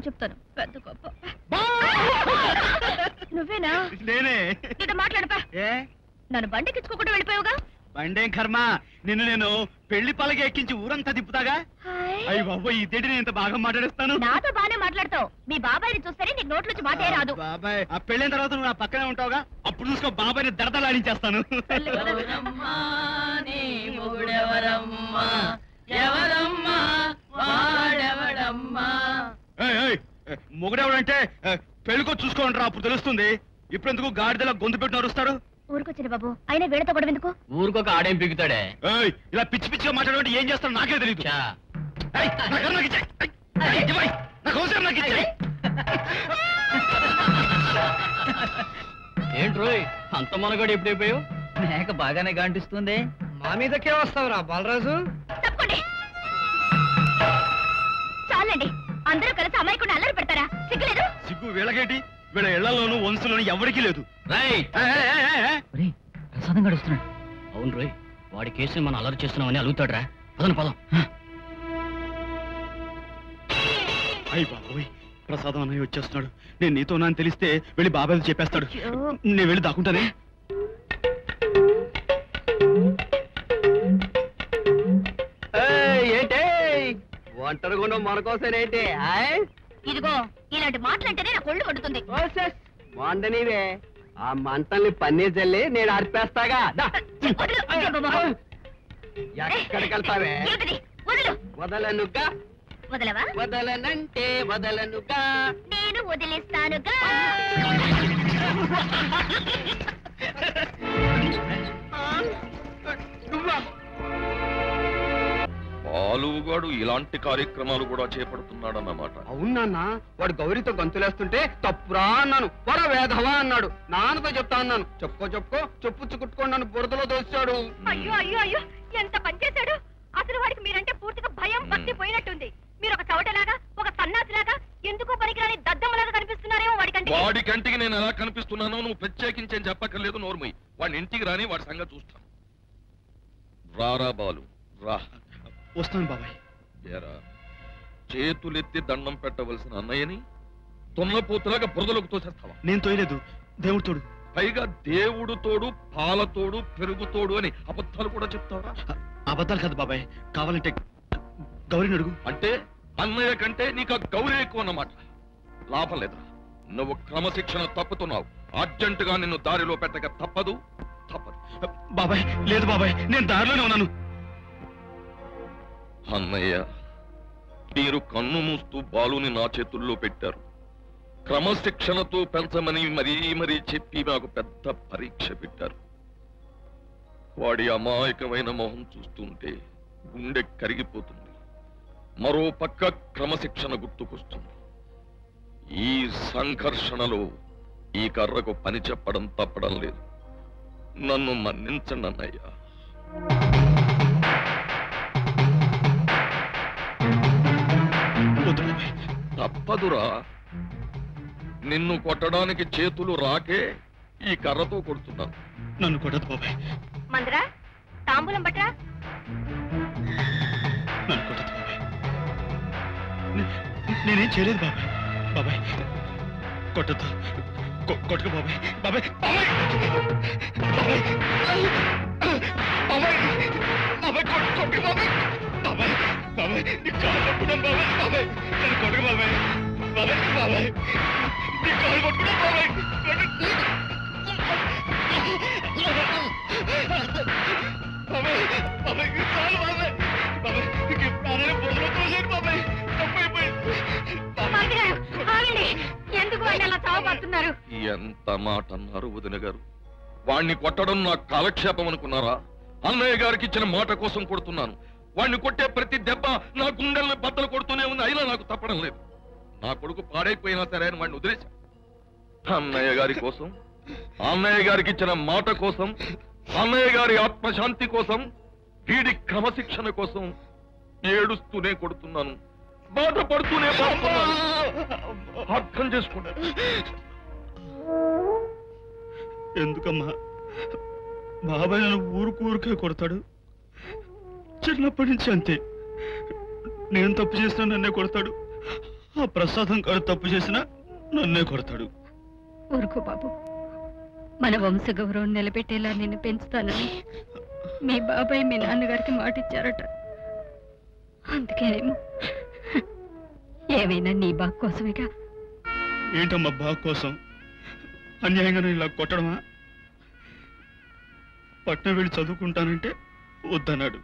అని చెప్తాను. పెద్ద గొప్ప. నువ్వేనా? నేనే. నీతో మాట్లాడపా. నన్ను బండికిచ్చుకోకుండా వెళ్ళిపోయావుగా. బండేం కర్మ, నిన్ను నేను పెళ్లి పలకి ఎక్కించి ఊరంతా తిప్పుతాగా. అయ్యి బాబోయ్, ఈ తేటి నేను ఇంత బాగా మాట్లాడేస్తాను. నాతో బానే మాట్లాడతావు. మీ బాబాయ్ని చూస్తేనే నీకు నోట్లోంచి మాటే రాదు. బాబాయ్, ఆ పెళ్ళైన తర్వాత నువ్వు నా పక్కనే ఉంటావుగా, అప్పుడు చూసుకో బాబాయ్ని దడదలాడించేస్తాను. మొగుడెవడంటే పెళ్లికో చూసుకోండి, అప్పుడు తెలుస్తుంది. ఇప్పుడు ఎందుకు గాడిదలా గొంతు పెట్టి నరుస్తారు? ఊరుకొచ్చిన బాబు, అయినా వీళ్ళతో కూడా ఎందుకు? ఊరుకొక ఆడేం పీకుతాడే. ఇలా పిచ్చి పిచ్చిగా మాట్లాడే ఏం చేస్తాను నాకే తెలియదు. ఏంట్రోయ్ అంత మనగాడు ఎప్పుడైపోయావు? మేక బాగానే గాంటిస్తుంది. మా మీదకే వస్తావురా బాలరాజు. తప్పండి, చాలండి. అందరూ కలిసి అమ్మాయికుండా అల్లరి పెడతారా? సిగ్గులేదు? సిగ్గు వీళ్ళకేంటి? వీళ్ళ ఇళ్లలోనూ వంశంలోనూ ఎవరికీ లేదు. ప్రసాదం గడుస్తున్నాడు. అవును రోయ్, వాడి కేసుని మనం అల్లరి చేస్తున్నామని అలుగుతాడు రా. పదం పదం. అయ్యి బాబోయ్, ప్రసాదం అన్నయ్య వచ్చేస్తున్నాడు. నేను నీతో నాని తెలిస్తే వెళ్ళి బాబాయ్ చెప్పేస్తాడు. నేను వెళ్ళి దాక్కుంటానే. ఏంటే ఒంటరిగా మన కోసం ఏంటి? ఇదిగో, ఇలాంటి మాటలంటేనే నాకు ఒళ్ళు పడుతుంది. వండనివే, ఆ మంటల్ని పన్నీర్ జల్లి నేను అర్పేస్తాగా. ఎక్కడికి వెళ్తావే? వదలనుగా. వదలవా? వదలనంటే వదలనుగా. నేను వదిలేస్తానుగా. బాలుగాడు ఇలాంటి కార్యక్రమాలు కూడా చేపడుతున్నాడన్నమాట. అవునన్నా, వాడు గౌరీతో గంతులేస్తుంటే తప్పురా అన్నాను. వాడు వేధవా అన్నాడు. నాన్నతో చెప్తా అన్నాను. చెప్పుకో చెప్పుచ్చుకుట్టుకొని నన్ను బురదలో దోచాడు. అయ్యో అయ్యో అయ్యో, ఎంత పనిచేశాడు. అసలు వాడికి మీరంటే పూర్తిగా భయం భక్తి పోయినట్టుంది. మీరు ఒక చవటలాగా, ఒక సన్నాసిలాగా, ఎందుకో పనికిరాని దద్దమ్మలాగా కనిపిస్తున్నారేమో వాడికంటే. వాడి కంటికి నేను ఎలా కనిపిస్తున్నానో నువ్వు ప్రత్యేకించేం చెప్పక్కర్లేదు. నోర్మయ్య, వాడిని ఇంటికి రాని, వాడి సంగతి చూస్తాను. రారా బాలు రా. వస్తాను బాబాయ్. ఏరా, చేతులెత్తి దండం పెట్టవలసిన అన్నయ్యని తున్నపోతులాగా బురదలోకి తోసేస్తావా? నేను తోయలేదు, దేవుడు తోడు. పైగా దేవుడు తోడు, పాలతోడు, పెరుగుతోడు అని అబద్ధాలు కూడా చెప్తావా? అబద్ధాలు కాదు బాబాయ్, కావాలంటే గౌరీని అడుగు. అంటే అన్నయ్య కంటే నీకు గౌరీ ఎక్కువ అన్నమాట. లాభం లేదురా, నువ్వు క్రమశిక్షణ తప్పుతున్నావు. అర్జెంటుగా నిన్ను దారిలో పెట్టక తప్పదు. బాబాయ్ లేదు బాబాయ్, నేను దారిలోనే ఉన్నాను. అన్నయ్య, మీరు కన్ను మూస్తూ బాలుని నా చేతుల్లో పెట్టారు. క్రమశిక్షణతో పెంచమని మరీ చెప్పి నాకు పెద్ద పరీక్ష పెట్టారు. వాడి అమాయకమైన మొహం చూస్తుంటే గుండె కరిగిపోతుంది. మరో పక్క క్రమశిక్షణ గుర్తుకొస్తుంది. ఈ సంఘర్షణలో ఈ కర్రకు పని చెప్పడం తప్పడం లేదు. నన్ను మన్నించండి అన్నయ్య. తప్పదురా, నిన్ను కొట్టడానికి చేతులు రాకే ఈ కర్రతో కొడుతున్నాను. నన్ను కొట్టదు బాబాయ్. మందరా, తాంబూలం పట్టరా. నన్ను కొట్టదు బాబాయ్. నేనేం చేయలేదు బాబాయ్. బాబాయ్ కొట్టద్దు, కొట్టుకు బాబాయ్. బాబాయ్ బాబాయ్ బాబాయ్ బాబాయ్ బాబాయ్ కొట్టు బాబాయ్. బాబాయ్ బాబాయ్ నీ కాలు పట్టుకున్నాను బాబాయ్. బాబాయ్ నన్ను కొట్టుకు బాబాయ్. బాబాయ్ బాబాయ్ నీ కాలు పట్టుకున్నాను బాబాయ్. బాబాయ్ బాబాయ్ చాలు బాబాయ్. బాబాయ్ నీకు ప్రాణాలు బొమ్మలో తోసాను బాబాయ్. తప్పైపోయింది. ఎందుకు వాడిని అలా చావబడుతున్నారు? ఎంత మాట అన్నారు వదిన గారు? వాణ్ణి కొట్టడం నా కాలక్షేపం అనుకున్నారా? అన్నయ్య గారికి ఇచ్చిన మాట కోసం కొడుతున్నాను. వాణ్ణి కొట్టే ప్రతి దెబ్బ నా గుండెల్ని బద్దలు కొడుతూనే ఉంది. అయినా నాకు తప్పడం లేదు. నా కొడుకు పాడైపోయినా సరే అని వాడిని వదిలేశా. అన్నయ్య గారి కోసం, అన్నయ్య గారికి ఇచ్చిన మాట కోసం, అన్నయ్య గారి ఆత్మశాంతి కోసం, వీడి క్రమశిక్షణ కోసం ఏడుస్తూనే కొడుతున్నాను, బాధపడుతూనే పడుతున్నాను. అర్థం చేసుకోండి. ఎందుకమ్మా బాబాయ్ నన్ను ఊరికే కొడతాడు? చిన్నప్పటి నుంచి అంతే. నేను తప్పు చేసిన నన్నే కొడతాడు. ఆ ప్రసాదం గారు తప్పు చేసినా నన్నే కొడతాడు. ఊరుకో బాబు, మన వంశ గౌరవం నిలబెట్టేలా నిన్ను పెంచుతానని మీ బాబాయ్ మీ నాన్నగారికి మాట ఇచ్చారట. అందుకేనేమో ఏమైనా నీ బాగు కోసమేగా. ఏంటమ్మా బాగు కోసం అన్యాయంగా నేను ఇలా కొట్టడమా? పట్నం వెళ్ళి చదువుకుంటానంటే వద్దన్నాడు.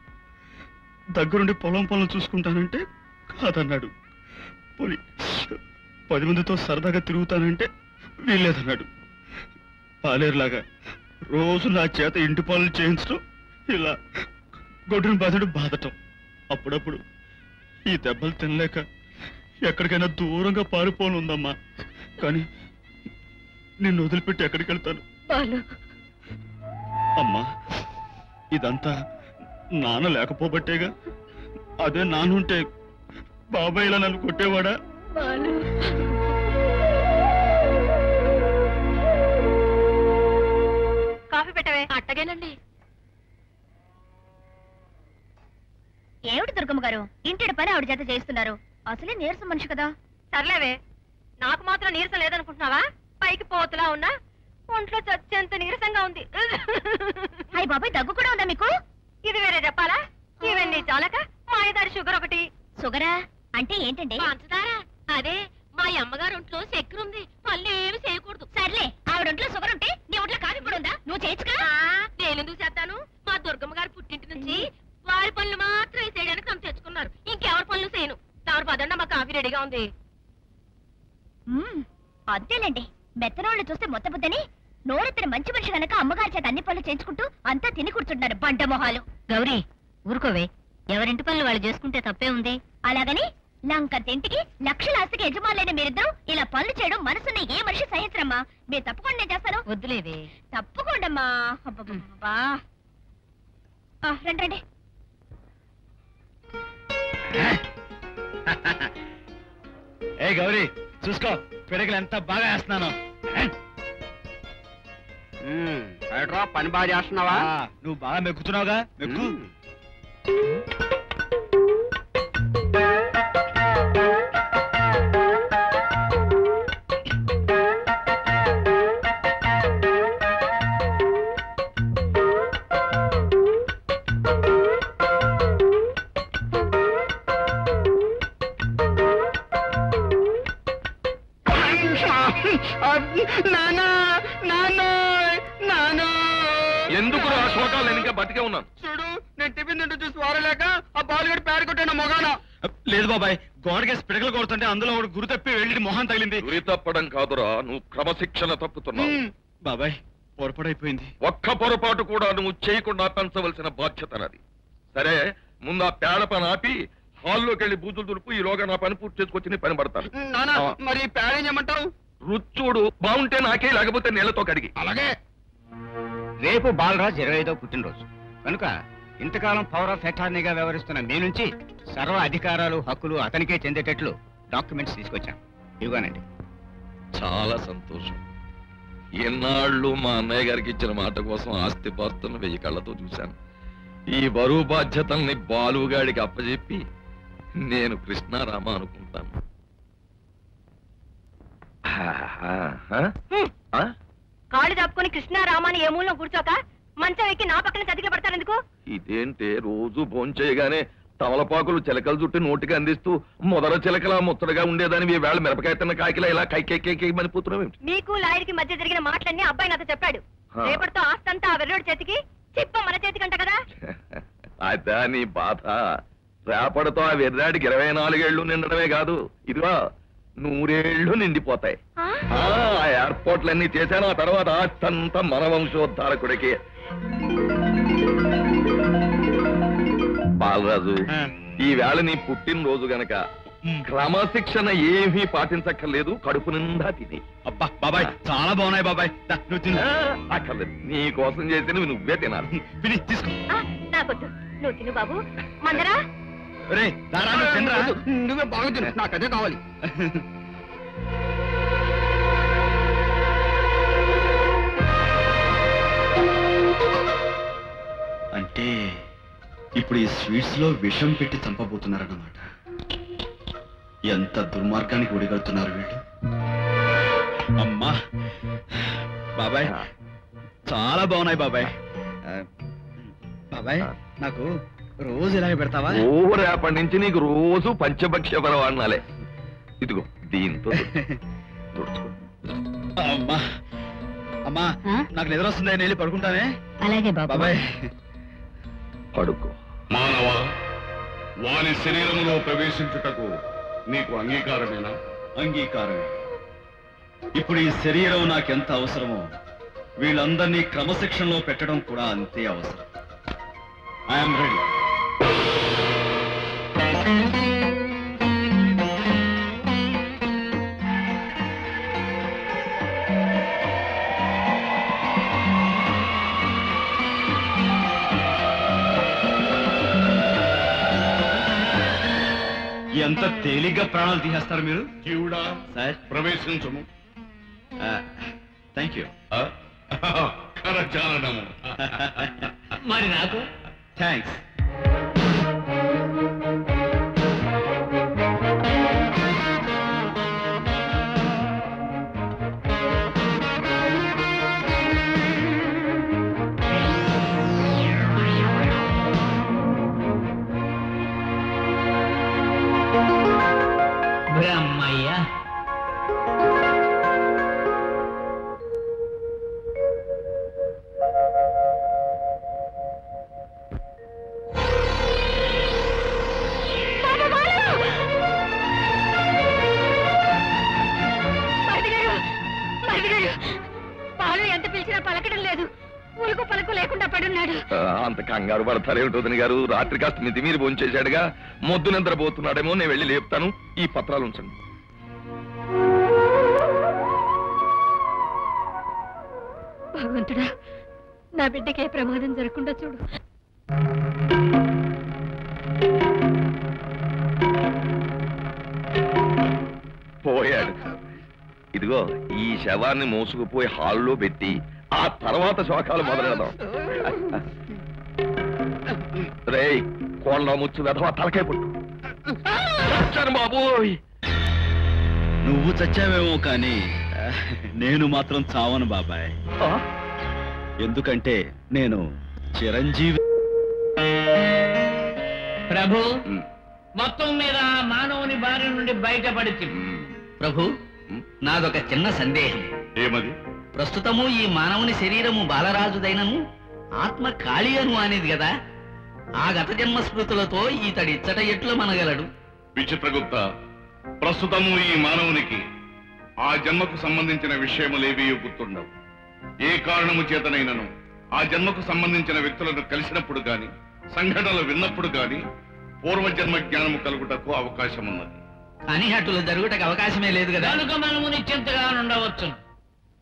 దగ్గరుండి పొలం పనులు చూసుకుంటానంటే కాదన్నాడు. పోనీ 10 మందితో సరదాగా తిరుగుతానంటే వీల్లేదన్నాడు. పాలేరులాగా రోజు నా చేత ఇంటి పనులు చేయించడం, ఇలా గొడ్డును బాధటం. అప్పుడప్పుడు ఈ దెబ్బలు తినలేక ఎక్కడికైనా దూరంగా పారిపోనుందమ్మా. కానీ నిన్ను వదిలిపెట్టి ఎక్కడికి వెళ్తాను? బాలు, అమ్మా, ఇదంతా నాన్న లేకపోబట్టేగా. అదే నాన్నుంటే బాబాయ్ ఇలా నన్ను కొట్టేవాడా? బాలు. కాఫీ పెట్టవే. అట్టగేనండి. ఏమిటి దుర్గమ్మ గారు, ఇంటి పని ఆవిడ చేత చేయిస్తున్నారు? అసలే నీరసం మనిషి కదా. సర్లేవే, నాకు మాత్రం నీరసం లేదనుకుంటున్నావా? పైకి పోతులా ఉన్నా ఒంట్లో చచ్చేంత నీరసంగా ఉంది. అయ్యి బాబాయ్, దగ్గు కూడా ఉందా మీకు? ఇది వేరే చెప్పాలా? ఇవన్నీ చాలక మాయదారి షుగర్ ఒకటి. షుగరా అంటే ఏంటండి? పంచదార. అదే మా అమ్మగారు ఒంట్లో చక్కెర ఉంది, పళ్ళు ఏమి చేయకూడదు. సర్లే, ఆవిడ ఒంట్లో షుగర్ ఉంటే నీ ఒంట్లో కాఫీ కూడా ఉందా? నువ్వు చేయొచ్చుగా. నేనెందుకు చేస్తాను? మా దుర్గమ్మ గారి పుట్టింటి నుంచి వారి పనులు మాత్రం వేసేయడానికి నన్ను తెచ్చుకున్నారు. ఇంకెవరి పనులు చేయను. తమరు పదండి, మా కాఫీ రెడీగా ఉంది. అంతేలేండి, మెత్తనోళ్ళు చూస్తే మొత్తబుద్దని నోరెత్తిన మంచి మనిషి గనక అమ్మగారి చేత అన్ని పనులు చేయించుకుంటూ అంతా తిని కూర్చుంటున్నారు బండ మొహాలు. గౌరీ, ఊరుకోవే. ఎవరింటి పనులు వాళ్ళు చేసుకుంటే తప్పే ఉంది. అలాగని లంకంతింటికి లక్షల ఆస్తికి యజమానులైన మీరిద్దరూ ఇలా పనులు చేయడం మనసున్న ఏ మనిషి సహించరమ్మా. మీరు తప్పకుండా నేను చేస్తాను. వద్దులేవే. తప్పకుండా. అబ్బబ్బబ్బా. రండి రండి. ఏ గౌరీ, చూసుకో పిడకలు ఎంత బాగా వేస్తున్నాను. ఏట్రా, పని బాగా చేస్తున్నావా? నువ్వు బాగా మెక్కుతున్నావుగా, మెక్కు. ఎందుకు ఆ శోకాలు? నేను ఇంకా బతికే ఉన్నాను. చూడు, నేను టిఫిన్ తింటూ చూసి వారలేక ఆ బాలుగడి పేరు కొట్టాను మొగాన. లేదు బాబాయ్, గోడకేసి పిడకలు కొడుతుంటే అందులో ఒకడు గురి తప్పి వెళ్ళి మొహం తగిలింది. గురి తప్పడం కాదురా, నువ్వు క్రమశిక్షణ తప్పుతున్నావు. బాబాయ్, పొరపాటైపోయింది. ఒక్క పొరపాటు కూడా నువ్వు చేయకుండా పెంచవలసిన బాధ్యత నాది. సరే, ముందు ఆ పేడ పని ఆపి హాల్లోకి వెళ్ళి బూజులు దులుపు. ఈలోగా నా పని పూర్తి చేసుకొచ్చి నీ పని పడతాను. నానా, మరి పేడేం చేయమంటావు? రుచూడు బాగుంటే నాకే, లేకపోతే నీళ్లతో కడిగి. అలాగే. రేపు బాలరాజ్ 25వ పుట్టినరోజు కనుక ఇంతకాలం పవర్ ఆఫ్ అటార్నీగా వ్యవహరిస్తున్న మీ నుంచి సర్వ అధికారాలు హక్కులు అతనికే చెందేటట్లు డాక్యుమెంట్స్ తీసుకొచ్చాం. ఇవ్వనండి. చాలా సంతోషం. ఎన్నాళ్ళు మా అన్నయ్య గారికి ఇచ్చిన మాట కోసం ఆస్తిపాస్తులను 1000 కళ్ళతో చూశాను. ఈ బరువు బాధ్యతల్ని బాలుగాడికి అప్పచెప్పి నేను కృష్ణారామ అనుకుంటాను. కాళ్ళు దాపుకొని కృష్ణారామాని ఏ మూలలో కూర్చోక మంచం ఎక్కి నా పక్కన చతికి పడతారెందుకు? ఇదేంటే రోజు భోంచేయగానే తమలపాకులు చిలకలు చుట్టి నోటికి అందిస్తూ మొదల చిలకలా ముత్తడగా ఉండేదాన్ని వేళ మిరపకాయ తిన్న కాకిలా ఇలా కైకేకేకే మనిపోతున్నావు. మీకు లాయర్కి మధ్య జరిగిన మాటలన్నీ అబ్బాయి నాతో చెప్పాడు. రేపటితో ఆస్తంతా ఆ వెర్రోడి చేతికి, చిప్ప మన చేతికంట కదా. అదా నీ బాధ? రేపటితో ఆ వెర్రాడికి 24 ఏళ్ళు నిండడమే కాదు, ఇదిగో 100 ఏళ్ళు నిండిపోతాయి. ఆ ఏర్పాట్లన్నీ చేశాను. ఆ తర్వాత ఆస్తంతా మన వంశోద్ధారకుడికి. బాలరాజు, ఈ వేళ నీ పుట్టినరోజు గనక క్రమశిక్షణ ఏమీ పాటించక్కర్లేదు. కడుపు నిండా తిని. అబ్బా బాబాయ్, చాలా బాగున్నాయి బాబాయ్. నువ్వు తిను. అక్కర్లేదు, నీ కోసం చేసినవి నువ్వే తినాలి. ఫినిష్ తీసుకో. నాకొద్దు, నువ్వు తిను బాబు. మందరా రే, దారా, నువ్వు తినరా. నువ్వే బాగా తిను, నాకు అదే కావాలి. అంటే ఇప్పుడు ఈ స్వీట్స్ లో విషం పెట్టి చంపబోతున్నారన్నమాట. ఎంత దుర్మార్గానికి ఒడిగడుతున్నారు వీళ్ళు. అమ్మా బాబాయ్, చాలా బాగున్నాయి బాబాయ్. బాబాయ్, నాకు రోజు ఇలాగే పెడతావా? ఓ రేపటి నుంచి నీకు రోజు పంచభక్ష్య పరవాణాలే. ఇదిగో దీంతో తుడుచుకో. అమ్మా అమ్మా, ఆ? నాకు నిద్ర వస్తుంది, నేను వెళ్ళి పడుకుంటానే. అలాగే బాబు. బాబాయ్. పడుకో. మానవ వాని శరీరంలో ప్రవేశించుటకు నీకు అంగీకారమేనా? అంగీకారమే. ఇప్పుడు ఈ శరీరం నాకెంత అవసరమో వీళ్ళందరినీ క్రమశిక్షణలో పెట్టడం కూడా అంతే అవసరం. I'm ready. ఎంత తేలిగ్గా ప్రాణాలు తీసేస్తారు మీరు. జీవుడా, సార్, ప్రవేశించము. Thank you. కరచాలనము. మరి నాకు థ్యాంక్స్. బ్రహ్మయ్య. పాలు ఎంత పిలిచినా పలకడం లేదు. ఉలుకు పలుకు లేకుండా పడున్నాడు. అంత కంగారు పడతారేమిటో వదిన గారు. రాత్రి కాస్త మితిమీరి భోంచేశాడుగా, మొద్దు నిద్రపోతున్నాడేమో. నేను వెళ్ళి లేపుతాను. ఈ పత్రాలు ఉంచండి. భగవంతుడా, నా బిడ్డకి ఏ ప్రమాదం జరగకుండా చూడు. పోయాడు. ఇదిగో ఈ శవాన్ని మోసుకుపోయి హాల్లో పెట్టి ఆ తర్వాత శోకాలు మొదలెడదాం. రేయ్, కోళ్ళ ముచ్చు వెధవా, తలకాయ పుట్టు. వచ్చాను బాబోయ్. నువ్వు చచ్చావేమో కానీ నేను మాత్రం చావను బాబాయ్. ఆ? ఎందుకంటే నేను చిరంజీవి. ప్రభు, ఉమ్, మొత్తం మీద మానవుని బారి నుండి బయటపడిచి. ఉమ్, ప్రభు, ఉమ్. నాదొక చిన్న సందేహం. ఏమది? ప్రస్తుతము ఈ మానవుని శరీరము బాలరాజుదైనను ఆత్మ ఖాళీయను అనేది కదా. ఆ గత జన్మ స్మృతులతో ఈతడి ఇచ్చట ఎట్లు మనగలడు? విచిత్రగుప్త, ప్రస్తుతము ఈ మానవునికి ఆ జన్మకు సంబంధించిన విషయములేవీ గుర్తుండవు. ఏ కారణము చేతనైనను ఆ జన్మకు సంబంధించిన వ్యక్తులను కలిసినప్పుడు గాని, సంఘటనలు విన్నప్పుడు గాని పూర్వజన్మ జ్ఞానము కలుగుటకు అవకాశం ఉన్నది. అని అట్లు జరుగుటకు అవకాశమే లేదు కదా. కనుక మనము నిశ్చింతగా ఉండవచ్చు.